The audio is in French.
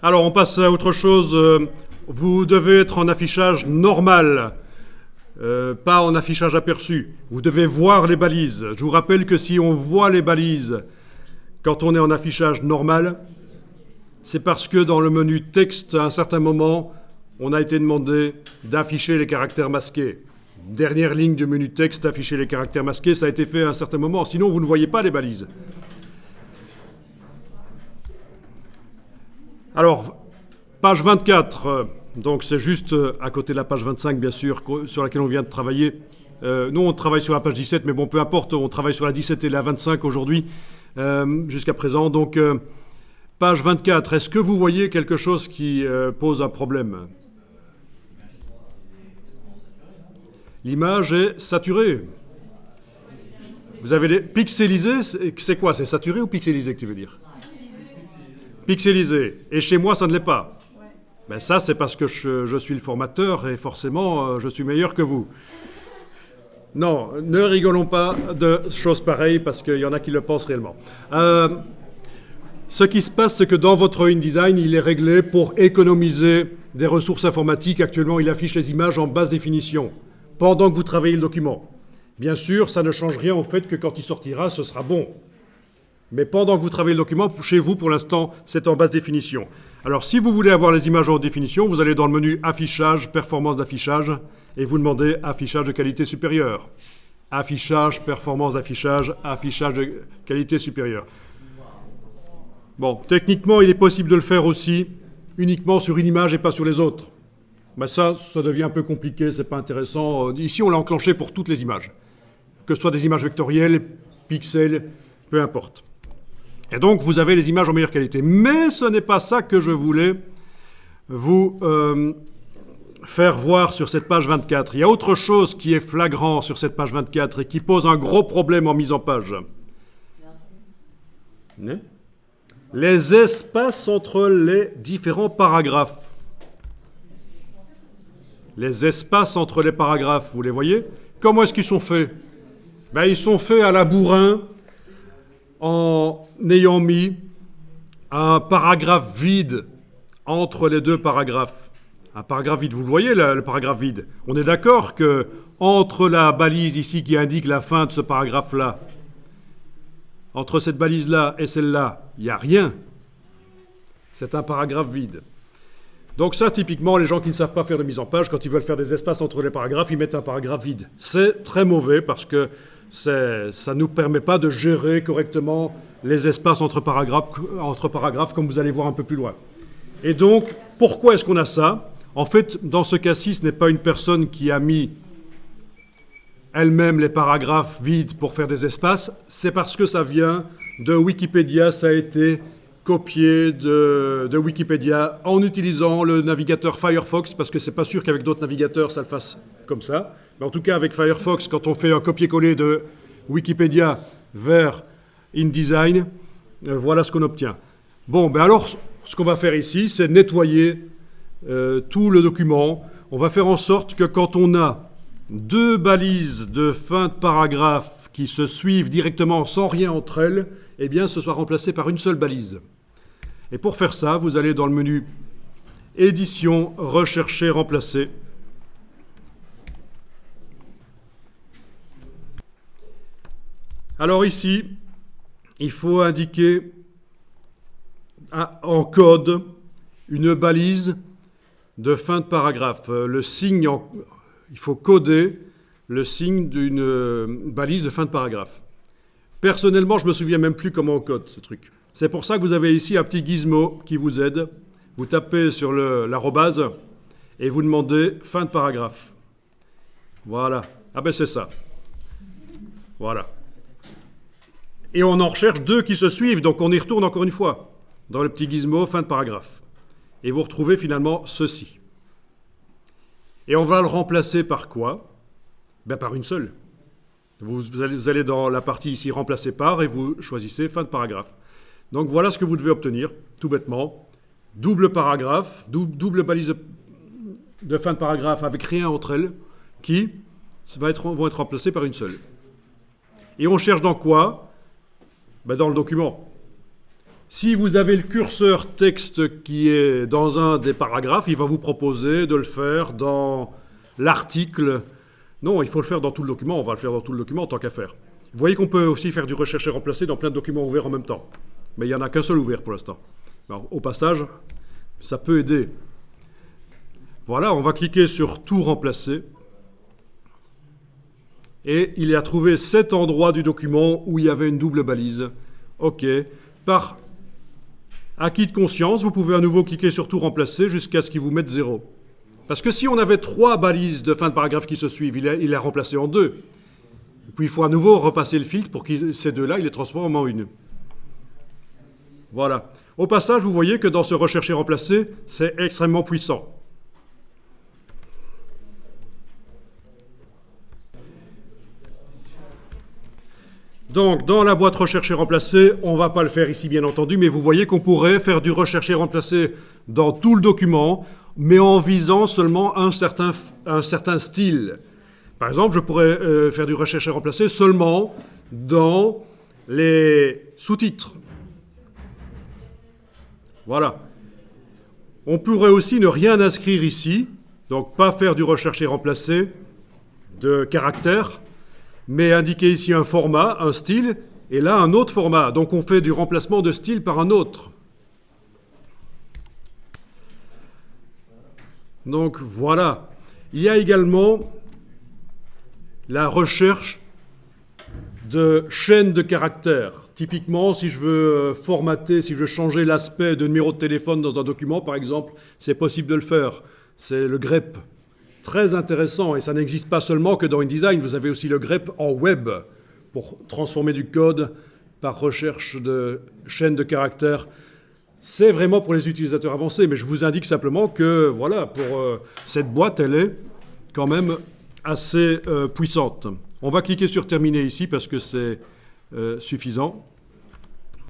Alors, on passe à autre chose. Vous devez être en affichage normal, pas en affichage aperçu. Vous devez voir les balises. Je vous rappelle que si on voit les balises quand on est en affichage normal, c'est parce que dans le menu texte, à un certain moment, on a été demandé d'afficher les caractères masqués. Dernière ligne du menu texte, afficher les caractères masqués, ça a été fait à un certain moment. Sinon, vous ne voyez pas les balises. Alors, page 24, donc c'est juste à côté de la page 25, bien sûr, sur laquelle on vient de travailler. Nous, on travaille sur la page 17, mais bon, peu importe, on travaille sur la 17 et la 25 aujourd'hui, jusqu'à présent. Donc, page 24, est-ce que vous voyez quelque chose qui pose un problème? L'image est saturée. Vous avez les pixelisé, c'est quoi? C'est saturé ou pixelisé que tu veux dire? Pixelisé. Et chez moi, ça ne l'est pas. Ben ça, c'est parce que je suis le formateur et forcément, je suis meilleur que vous. Non, ne rigolons pas de choses pareilles parce qu'il y en a qui le pensent réellement. Ce qui se passe, c'est que dans votre InDesign, il est réglé pour économiser des ressources informatiques. Actuellement, il affiche les images en basse définition pendant que vous travaillez le document. Bien sûr, ça ne change rien au fait que quand il sortira, ce sera bon. Mais pendant que vous travaillez le document, chez vous, pour l'instant, c'est en basse définition. Alors, si vous voulez avoir les images en haute définition, vous allez dans le menu Affichage, Performance d'affichage, et vous demandez Affichage de qualité supérieure. Affichage, Performance d'affichage, Affichage de qualité supérieure. Bon, techniquement, il est possible de le faire aussi uniquement sur une image et pas sur les autres. Mais ça devient un peu compliqué, c'est pas intéressant. Ici, on l'a enclenché pour toutes les images. Que ce soit des images vectorielles, pixels, peu importe. Et donc, vous avez les images en meilleure qualité. Mais ce n'est pas ça que je voulais vous faire voir sur cette page 24. Il y a autre chose qui est flagrant sur cette page 24 et qui pose un gros problème en mise en page. Les espaces entre les différents paragraphes. Les espaces entre les paragraphes, vous les voyez? Comment est-ce qu'ils sont faits? Ben, ils sont faits à la bourrin, en ayant mis un paragraphe vide entre les deux paragraphes. Un paragraphe vide, vous le voyez, le paragraphe vide. On est d'accord que entre la balise ici qui indique la fin de ce paragraphe-là, entre cette balise-là et celle-là, il n'y a rien. C'est un paragraphe vide. Donc ça, typiquement, les gens qui ne savent pas faire de mise en page, quand ils veulent faire des espaces entre les paragraphes, ils mettent un paragraphe vide. C'est très mauvais parce que ça ne nous permet pas de gérer correctement les espaces entre paragraphes, comme vous allez voir un peu plus loin. Et donc, pourquoi est-ce qu'on a ça? En fait, dans ce cas-ci, ce n'est pas une personne qui a mis elle-même les paragraphes vides pour faire des espaces, c'est parce que ça vient de Wikipédia, ça a été copié de Wikipédia en utilisant le navigateur Firefox, parce que c'est pas sûr qu'avec d'autres navigateurs ça le fasse comme ça. Mais en tout cas, avec Firefox, quand on fait un copier-coller de Wikipédia vers InDesign, voilà ce qu'on obtient. Bon, ben alors, ce qu'on va faire ici, c'est nettoyer tout le document. On va faire en sorte que quand on a deux balises de fin de paragraphe qui se suivent directement sans rien entre elles, eh bien, ce soit remplacé par une seule balise. Et pour faire ça, vous allez dans le menu Édition, Rechercher, Remplacer. Alors ici, il faut indiquer en code une balise de fin de paragraphe. Le signe, il faut coder le signe d'une balise de fin de paragraphe. Personnellement, je ne me souviens même plus comment on code ce truc. C'est pour ça que vous avez ici un petit gizmo qui vous aide. Vous tapez sur l'arrobase et vous demandez fin de paragraphe. Voilà. Ah ben c'est ça. Voilà. Et on en recherche deux qui se suivent, donc on y retourne encore une fois. Dans le petit gizmo, fin de paragraphe. Et vous retrouvez finalement ceci. Et on va le remplacer par quoi? Ben par une seule. Vous allez dans la partie ici, remplacer par, et vous choisissez fin de paragraphe. Donc voilà ce que vous devez obtenir, tout bêtement. Double paragraphe, double balise de fin de paragraphe avec rien entre elles, qui vont être remplacées par une seule. Et on cherche dans quoi? Ben dans le document. Si vous avez le curseur texte qui est dans un des paragraphes, il va vous proposer de le faire dans l'article. Non, il faut le faire dans tout le document. On va le faire dans tout le document tant qu'à faire. Vous voyez qu'on peut aussi faire du rechercher remplacer dans plein de documents ouverts en même temps. Mais il n'y en a qu'un seul ouvert pour l'instant. Alors, au passage, ça peut aider. Voilà, on va cliquer sur tout remplacer. Et il a trouvé cet endroit du document où il y avait une double balise. OK. Par acquis de conscience, vous pouvez à nouveau cliquer sur tout remplacer jusqu'à ce qu'il vous mette 0. Parce que si on avait 3 balises de fin de paragraphe qui se suivent, il a remplacé en 2. Puis il faut à nouveau repasser le filtre pour que ces deux-là, il les transforme en une. Voilà. Au passage, vous voyez que dans ce rechercher remplacer, c'est extrêmement puissant. Donc, dans la boîte rechercher remplacer, on ne va pas le faire ici, bien entendu, mais vous voyez qu'on pourrait faire du rechercher remplacer dans tout le document, mais en visant seulement un certain style. Par exemple, je pourrais faire du rechercher remplacer seulement dans les sous-titres. Voilà. On pourrait aussi ne rien inscrire ici, donc pas faire du rechercher remplacer de caractères, mais indiquer ici un format, un style, et là un autre format. Donc on fait du remplacement de style par un autre. Donc voilà. Il y a également la recherche de chaînes de caractères. Typiquement, si je veux formater, si je veux changer l'aspect de numéro de téléphone dans un document, par exemple, c'est possible de le faire. C'est le grep. Très intéressant, et ça n'existe pas seulement que dans InDesign, vous avez aussi le grep en web pour transformer du code par recherche de chaînes de caractères. C'est vraiment pour les utilisateurs avancés, mais je vous indique simplement que voilà, pour cette boîte, elle est quand même assez puissante. On va cliquer sur terminer ici parce que c'est suffisant.